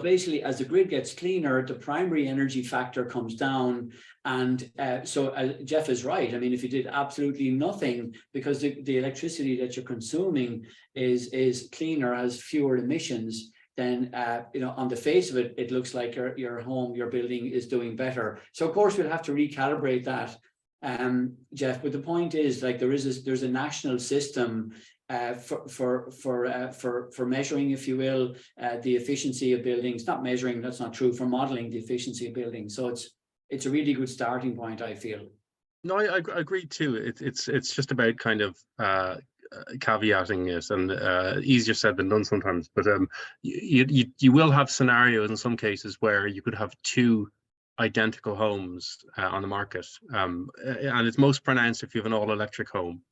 basically, as the grid gets cleaner, the primary energy factor comes down. And so Jeff is right. I mean, if you did absolutely nothing, because the electricity that you're consuming is cleaner, has fewer emissions, then you know, on the face of it, it looks like your home, your building is doing better. So of course we'll have to recalibrate that, Jeff. But the point is, like, there's a national system for measuring, if you will, the efficiency of buildings. Not measuring, that's not true. For modeling the efficiency of buildings. So it's a really good starting point, I feel. No, I agree too. It's just about kind of caveating it, and easier said than done sometimes. But you will have scenarios in some cases where you could have 2 identical homes on the market, and it's most pronounced if you have an all-electric home,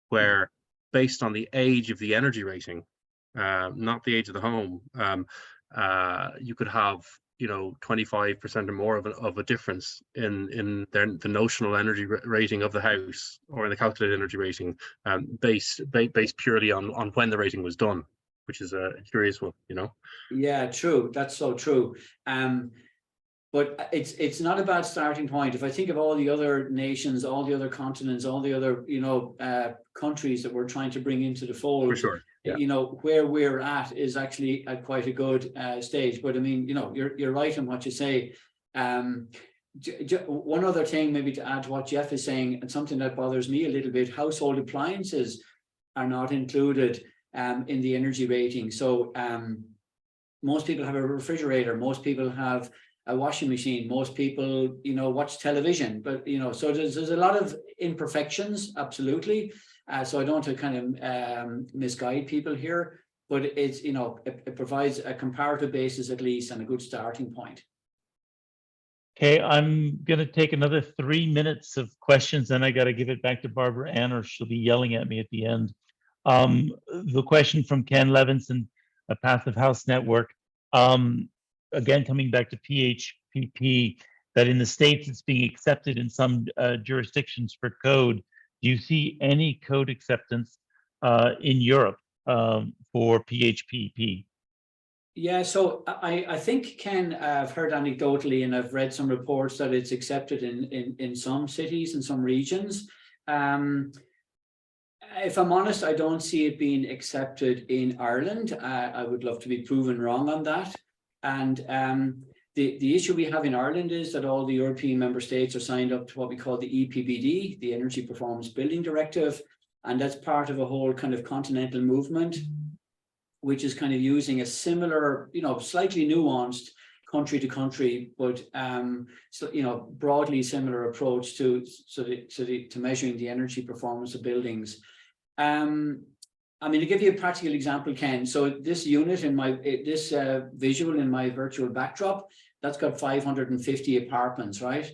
where based on the age of the energy rating, not the age of the home, you could have, you know, 25% or more of a difference in the notional energy rating of the house, or in the calculated energy rating, based purely on when the rating was done, which is a curious one, you know. Yeah, true. That's so true. But it's not a bad starting point. If I think of all the other nations, all the other continents, all the other, you know, countries that we're trying to bring into the fold, For sure. Yeah. You know, where we're at is actually at quite a good stage. But I mean, you know, you're right in what you say. one other thing maybe to add to what Jeff is saying, and something that bothers me a little bit, household appliances are not included in the energy rating. So most people have a refrigerator, most people have a washing machine, most people, you know, watch television, but, you know, so there's a lot of imperfections, absolutely. So I don't want to kind of misguide people here, but it's, you know, it provides a comparative basis at least and a good starting point. Okay, I'm going to take another 3 minutes of questions, and I got to give it back to Barbara Ann, or she'll be yelling at me at the end. The question from Ken Levinson, a Passive House Network. Again, coming back to PHPP, that in the States it's being accepted in some jurisdictions for code. Do you see any code acceptance in Europe for PHPP? Yeah, so I think, Ken, I've heard anecdotally, and I've read some reports that it's accepted in some cities and some regions. If I'm honest, I don't see it being accepted in Ireland. I would love to be proven wrong on that. And the issue we have in Ireland is that all the European member states are signed up to what we call the EPBD, the Energy Performance Building Directive, and that's part of a whole kind of continental movement, which is kind of using a similar, you know, slightly nuanced country to country, but so, you know, broadly similar approach to measuring the energy performance of buildings. I mean, to give you a practical example, Ken, so this unit in my, this visual in my virtual backdrop, that's got 550 apartments, right?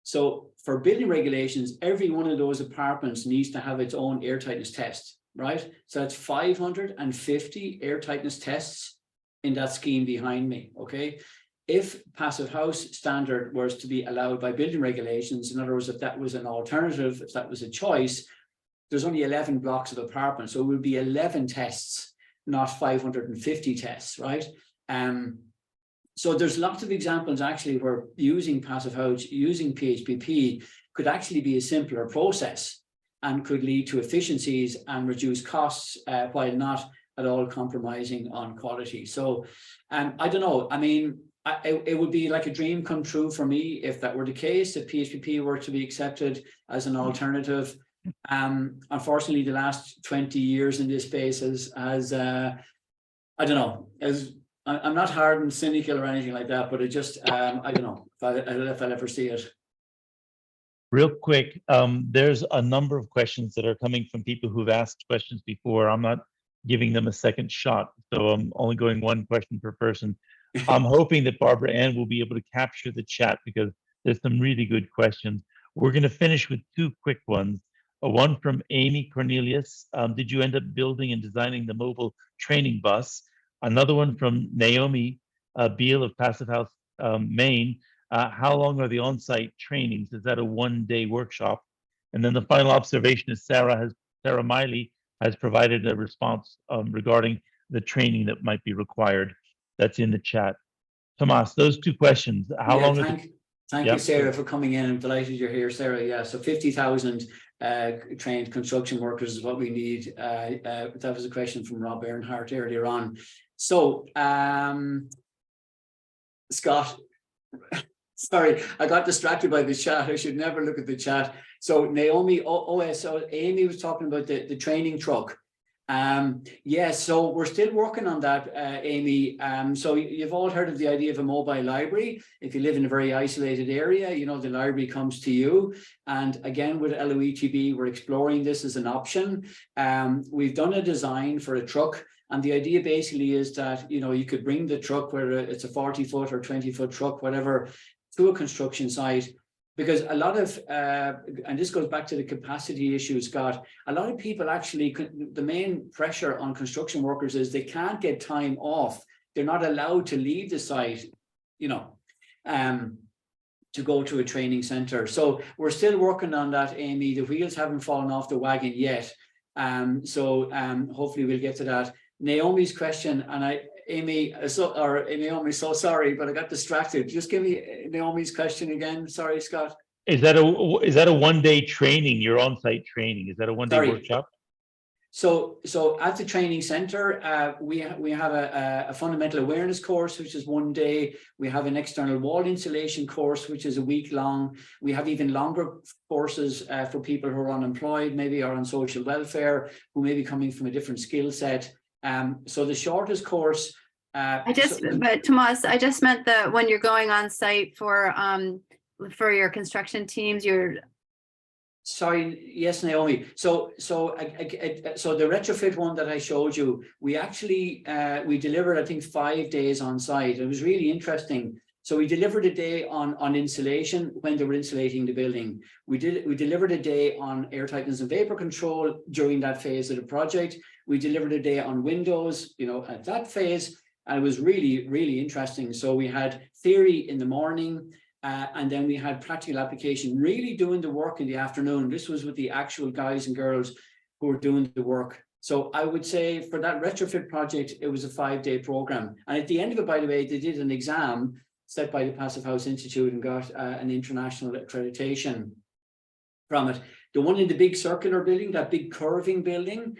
So for building regulations, every one of those apartments needs to have its own airtightness test, right? So that's 550 airtightness tests in that scheme behind me, okay? If passive house standard was to be allowed by building regulations, in other words, if that was an alternative, if that was a choice, there's only 11 blocks of apartments, so it would be 11 tests, not 550 tests, right? So there's lots of examples actually where using passive house, using PHPP could actually be a simpler process and could lead to efficiencies and reduce costs while not at all compromising on quality. So I don't know, I mean, it would be like a dream come true for me if that were the case, if PHPP were to be accepted as an alternative. Unfortunately, the last 20 years in this space has I don't know, as I'm not hard and cynical or anything like that, but it just I don't know if I'll ever see it. Real quick, there's a number of questions that are coming from people who've asked questions before. I'm not giving them a second shot, so I'm only going one question per person. I'm hoping that Barbara Ann will be able to capture the chat because there's some really good questions. We're going to finish with two quick ones. One from Amy Cornelius. Did you end up building and designing the mobile training bus? Another one from Naomi Beal of Passive House Maine. How long are the on-site trainings? Is that a one-day workshop? And then the final observation is Sarah Miley has provided a response regarding the training that might be required. That's in the chat. Tomas, those two questions. How long? Thank you, Sarah, for coming in. I'm delighted you're here, Sarah. Yeah, so 50,000 trained construction workers is what we need. That was a question from Rob Earnhardt earlier on. So, Scott, sorry, I got distracted by the chat. I should never look at the chat. So Naomi, so Amy was talking about the training truck. Yes, so we're still working on that, Amy. So you've all heard of the idea of a mobile library. If you live in a very isolated area, you know, the library comes to you. And again, with LOETB, we're exploring this as an option. We've done a design for a truck. And the idea basically is that, you know, you could bring the truck, whether it's a 40-foot or 20-foot truck, whatever, to a construction site. Because a lot of, and this goes back to the capacity issue, Scott, a lot of people actually, the main pressure on construction workers is they can't get time off. They're not allowed to leave the site, you know, to go to a training center. So we're still working on that, Amy. The wheels haven't fallen off the wagon yet. So hopefully we'll get to that. Naomi's question, and Amy, Naomi, so sorry, but I got distracted. Just give me Naomi's question again. Sorry, Scott. Is that a one-day training? Your on-site training? Is that a one-day workshop? So at the training center, we have a fundamental awareness course, which is 1 day. We have an external wall insulation course, which is a week long. We have even longer courses for people who are unemployed, maybe are on social welfare, who may be coming from a different skill set. So the shortest course. But Tomas, I just meant that when you're going on site for your construction teams, Sorry, yes, Naomi. So the retrofit one that I showed you, we actually we delivered, I think, 5 days on site. It was really interesting. So we delivered a day on insulation when they were insulating the building. We delivered a day on air tightness and vapor control during that phase of the project. We delivered a day on windows, at that phase, and it was really, really interesting. So we had theory in the morning. And then we had practical application, really doing the work in the afternoon. This was with the actual guys and girls who were doing the work. So I would say for that retrofit project, it was a 5-day program. And at the end of it, by the way, they did an exam set by the Passive House Institute and got an international accreditation from it. The one in the big circular building, that big curving building,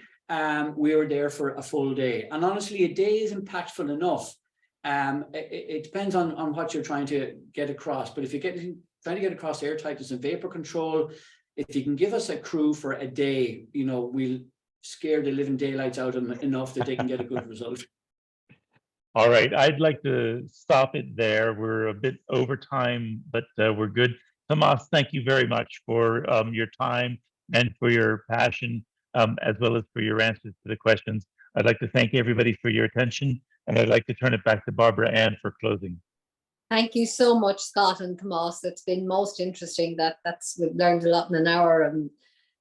we were there for a full day. And honestly, a day is impactful enough. It depends on what you're trying to get across, but if you're trying to get across air tightness and vapor control, if you can give us a crew for a day, we'll scare the living daylights out of them enough that they can get a good result. All right, I'd like to stop it there. We're a bit over time, but we're good. Tomas, thank you very much for your time and for your passion, as well as for your answers to the questions. I'd like to thank everybody for your attention. And I'd like to turn it back to Barbara Ann for closing. Thank you so much, Scott and Tomas. It's been most interesting. We've learned a lot in an hour, and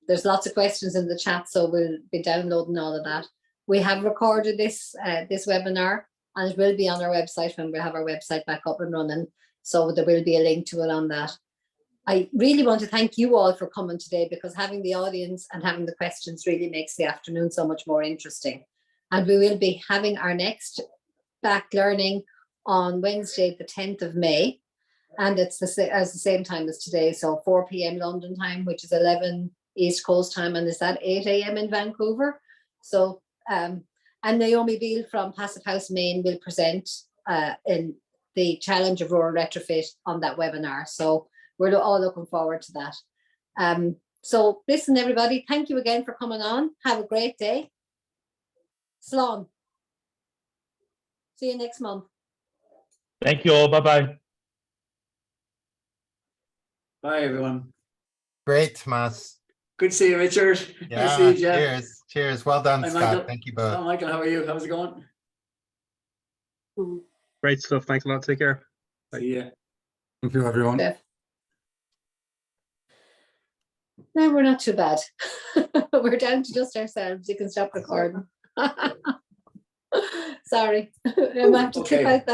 there's lots of questions in the chat, so we'll be downloading all of that. We have recorded this webinar, and it will be on our website when we have our website back up and running. So there will be a link to it on that. I really want to thank you all for coming today, because having the audience and having the questions really makes the afternoon so much more interesting. And we will be having our next BAC learning on Wednesday, the 10th of May. And it's the same time as today. So 4 p.m. London time, which is 11 East Coast time. And is that 8 a.m. in Vancouver? So, and Naomi Beale from Passive House Maine will present in the challenge of rural retrofit on that webinar. So we're all looking forward to that. So listen, everybody, thank you again for coming on. Have a great day. Slán. See you next month. Thank you all. Bye-bye. Bye, everyone. Great, Tomas. Good to see you, Richard. Yeah, Good to see you, Jeff. cheers. Cheers. Well done, Hi, Scott. Michael. Thank you both. Oh, Michael, how are you? How's it going? Great stuff. Thanks a lot. Take care. See ya. Thank you, everyone. Jeff. No, we're not too bad. We're down to just ourselves. You can stop recording. Sorry, I have to trip out that.